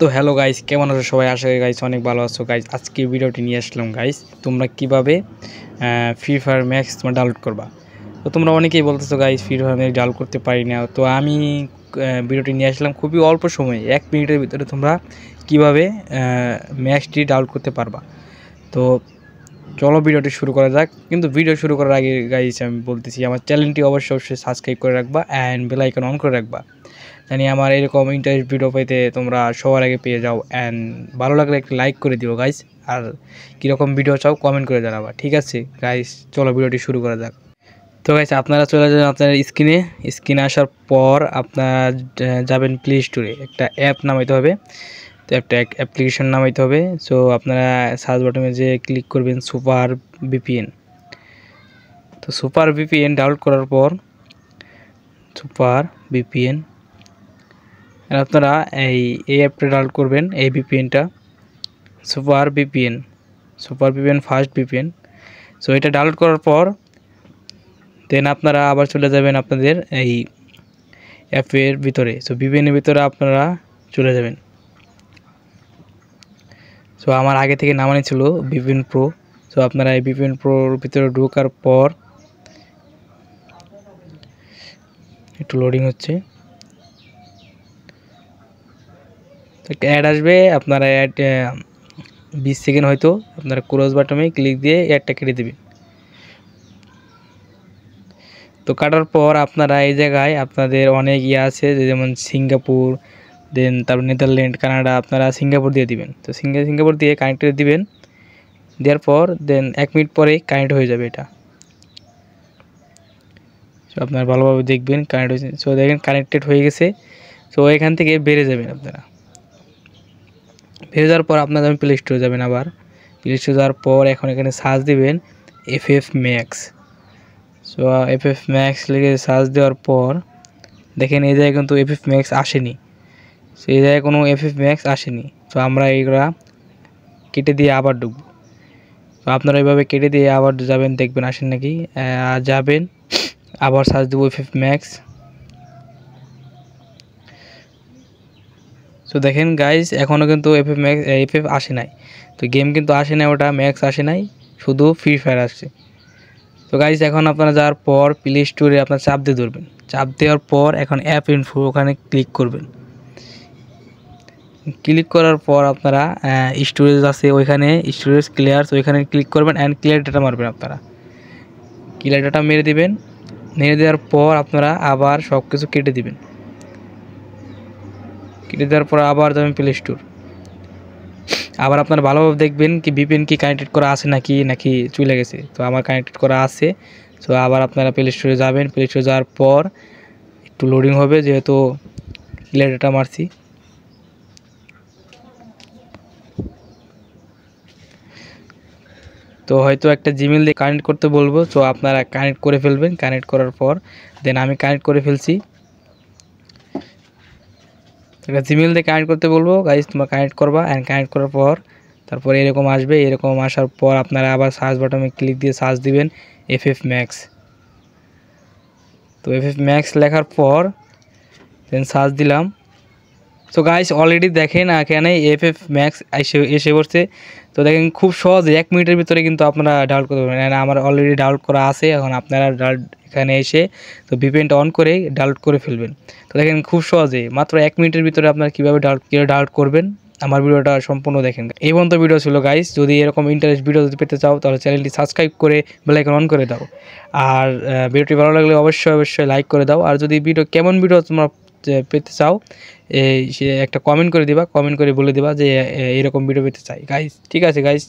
তো hello guys, কেমন আছো সবাই? আশা করি গাইস অনেক ভালো আছো গাইস। আজকে ভিডিওটি নিয়ে আসলাম গাইস, তোমরা কিভাবে ফ্রি ফায়ার ম্যাক্স তোমরা ডাউনলোড করবা। তো তোমরা অনেকেই বলতেছো guys free fire max download করতে পারি না। তো আমি ভিডিওটি নিয়ে আসলাম খুবই অল্প সময়ে, 1 মিনিটের ভিতরে তোমরা কিভাবে ম্যাক্সটি ডাউনলোড করতে পারবা। তো চলো ভিডিওটি শুরু করা যাক। কিন্তু ভিডিও শুরু করার আগে গাইস আমি বলতেছি, আমার চ্যানেলটি অবশ্যই সাবস্ক্রাইব করে রাখবা অ্যান্ড বেল আইকন অন করে রাখবা, জানি আমার এরকম ইন্টারেস্ট ভিডিও পেতে তোমরা সবার আগে পেয়ে যাও। অ্যান্ড ভালো লাগলে একটা লাইক করে দিও গাইস, আর কীরকম ভিডিও চাও কমেন্ট করে জানাবা। ঠিক আছে গাইস, চলো ভিডিওটি শুরু করা যাক। তো গাইস আপনারা চলে যাবেন আপনার স্ক্রিনে আসার পর আপনারা যাবেন প্লে স্টোরে, একটা অ্যাপ নামাইতে হবে। তো একটা অ্যাপ্লিকেশন নামাইতে হবে। সো আপনারা সার্চ বাটনে যে ক্লিক করবেন সুপার ভিপিএন। তো সুপার ভিপিএন ডাউনলোড করার পর সুপার ভিপিএন আপনারা এই অ্যাপটা ডাউনলোড করবেন, এই ভিপিএনটা super VPN fast VPN. So এটা ডাউনলোড করার পর দেন আপনারা আবার চলে যাবেন আপনাদের এই অ্যাপের ভিতরে। সো ভিপিএনের ভিতরে আপনারা চলে যাবেন। সো আমার আগে থেকে নামানো ছিল ভিপিএন প্রো। সো আপনারা এই ভিপিএন প্রোর ভিতরে ঢোকার পর একটু লোডিং হচ্ছে, একটা অ্যাড আসবে, আপনারা অ্যাড 20 সেকেন্ড হয়তো আপনারা ক্রস বাটনে ক্লিক দিয়ে অ্যাডটা কেটে দেবেন। তো কাটার পর আপনারা এই জায়গায় আপনাদের অনেক আছে, যেমন সিঙ্গাপুর, দেন তারপর নেদারল্যান্ড, কানাডা, আপনারা সিঙ্গাপুর দিয়ে দিবেন। তো সিঙ্গাপুর দিয়ে কানেক্ট করে দিবেন। দেওয়ার পর দেন 1 মিনিট পরে কানেক্ট হয়ে যাবে এটা। সো আপনারা ভালোভাবে দেখবেন কানেক্ট হয়েছে। সো দেখেন কানেক্টেড হয়ে গেছে। সো এখান থেকে বেড়ে যাবেন আপনারা। বেড়ে যাওয়ার পর আপনারা যাবেন প্লে স্টোরে যাবেন। আবার প্লে স্টোরে যাওয়ার পর এখন এখানে সার্চ দিবেন FF Max। So FF Max লিখে সার্চ দেওয়ার পর দেখেন এই জায়গায় কিন্তু FF Max আসেনি। সো এই জায়গায় কোনো FF Max আসেনি। তো আমরা এইগুলা কেটে দিয়ে আবার ঢুকবো। তো আপনারা এইভাবে কেটে দিয়ে আবার যাবেন, দেখবেন আসেন নাকি। যাবেন আবার সার্চ দেবো FF Max। তো দেখেন গাইজ এখনও কিন্তু FF আসে নাই। তো গেম কিন্তু আসে নাই, ওটা ম্যাক্স আসে নাই, শুধু ফ্রি ফায়ার আসছে। তো গাইজ এখন আপনারা যাওয়ার পর প্লে স্টোরে আপনার চাপ দিয়ে ধরবেন। চাপ দেওয়ার পর এখন অ্যাপ ইনফো ওখানে ক্লিক করবেন। ক্লিক করার পর আপনারা স্টোরেজ আছে, ওইখানে স্টোরেজ ক্লিয়ার, ওইখানে ক্লিক করবেন অ্যান্ড ক্লিয়ার ডাটা মারবেন। আপনারা ক্লিয়ার ডাটা মেরে দিবেন। মেরে দেওয়ার পর আপনারা আবার সব কিছু কেটে দিবেন। কেটে দেওয়ার পর আবার যাবেন প্লে স্টোর। আবার আপনারা ভালোভাবে দেখবেন কি ভিপিএন কি কানেক্টেড করা আছে নাকি চলে গেছে। তো আমার কানেক্টেড করা আছে। সো আবার আপনারা প্লে স্টোরে যাবেন। প্লে স্টোরে যাওয়ার পর একটু লোডিং হবে, যেহেতু ক্লিয়ার ডাটা মারছি। তো হয়তো একটা জিমেল দিয়ে কানেক্ট করতে বলবো, তো আপনারা কানেক্ট করে ফেলবেন। কানেক্ট করার পর দেন আমি কানেক্ট করে ফেলছি। একটা জিমেল দিয়ে কানেক্ট করতে বলবো, গাইজ তোমরা কানেক্ট করবা। অ্যান্ড কানেক্ট করার পর তারপর এরকম আসবে। এরকম আসার পর আপনারা আবার সার্চ বাটনে ক্লিক দিয়ে সার্চ দিবেন FF Max। তো FF Max লেখার পর দেন সার্চ দিলাম। সো গাইস অলরেডি দেখেন এখানে FF Max এসে পড়ছে। তো দেখেন খুব সহজে 1 মিনিটের ভিতরে কিন্তু আপনারা ডাউনলোড করতে পারবেন। আমার অলরেডি ডাউনলোড করা আছে। এখন আপনারা এখানে এসে তো ভিপিএনটা অন করে ডাউনলোড করে ফেলবেন। তো দেখেন খুব সহজে মাত্র 1 মিনিটের ভিতরে আপনারা কীভাবে ডাউনলোড করবেন। আমার ভিডিওটা সম্পূর্ণ দেখেন। এই পর্যন্ত ভিডিও ছিল গাইস। যদি এরকম ইন্টারেস্ট ভিডিও যদি পেতে চাও তাহলে চ্যানেলটি সাবস্ক্রাইব করে বেল আইকন অন করে দাও। আর ভিডিওটি ভালো লাগলে অবশ্যই লাইক করে দাও। আর যদি কেমন ভিডিও তোমরা পেতে চাও সে একটা কমেন্ট করে দিবা, কমেন্ট করে বলে দিবা যে এরকম ভিডিও পেতে চাই গাইস। ঠিক আছে গাইস।